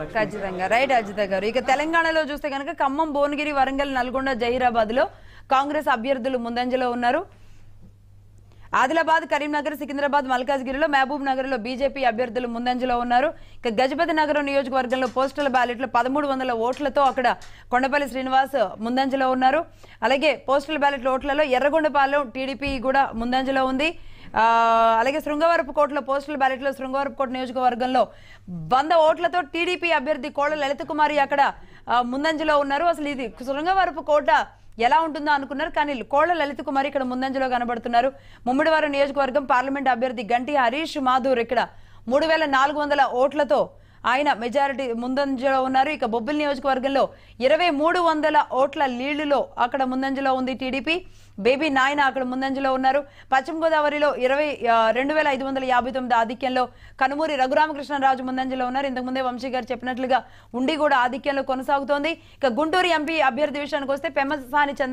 ఖచ్చితంగా రైట్ అజిత గారు. ఇక తెలంగాణలో చూస్తే కనుక ఖమ్మం, భువనగిరి, వరంగల్, నల్గొండ, జహీరాబాద్ లో కాంగ్రెస్ అభ్యర్థులు ముందంజలో ఉన్నారు. ఆదిలాబాద్, కరీంనగర్, సికింద్రాబాద్, మల్కాజ్గిరిలో, మహబూబ్ నగర్ లో బీజేపీ అభ్యర్థులు ముందంజలో ఉన్నారు. ఇక గజపతి నగరం నియోజకవర్గంలో పోస్టల్ బ్యాలెట్లు 1300 ఓట్లతో అక్కడ కొండపల్లి శ్రీనివాస్ ముందంజలో ఉన్నారు. అలాగే పోస్టల్ బ్యాలెట్ ఓట్లలో ఎర్రగొండపాలెం టీడీపీ కూడా ముందంజలో ఉంది. అలాగే శృంగవరపుకోటలో పోస్టల్ బ్యాలెట్ లో శృంగవరపుకోట నియోజకవర్గంలో 100 ఓట్లతో టీడీపీ అభ్యర్థి కోళ్ల లలిత కుమారి అక్కడ ముందంజలో ఉన్నారు. అసలు ఇది శృంగవరపుకోట ఎలా ఉంటుందో అనుకున్నారు, కానీ కోళ్ల లలిత కుమారి ఇక్కడ ముందంజలో కనబడుతున్నారు. ముమ్మిడివారం నియోజకవర్గం పార్లమెంట్ అభ్యర్థి గంటి హరీష్ మాధూర్ ఇక్కడ 3400 ఓట్లతో ఆయన మెజారిటీ ముందంజలో ఉన్నారు. ఇక బొబ్బిలి నియోజకవర్గంలో 2300 ఓట్ల లీళ్లులో అక్కడ ముందంజలో ఉంది టీడీపీ. బేబీ నాయన అక్కడ ముందంజలో ఉన్నారు. పశ్చిమ గోదావరిలో 2559 ఆధిక్యంలో కనుమూరి రఘురామకృష్ణరాజు ముందంజలో ఉన్నారు. ఇంతకుముందే వంశీ గారు చెప్పినట్లుగా ఉండి కూడా ఆధిక్యంలో కొనసాగుతోంది. ఇక గుంటూరు ఎంపీ అభ్యర్థి విషయానికి వస్తే పెమ్మసాని చంద్ర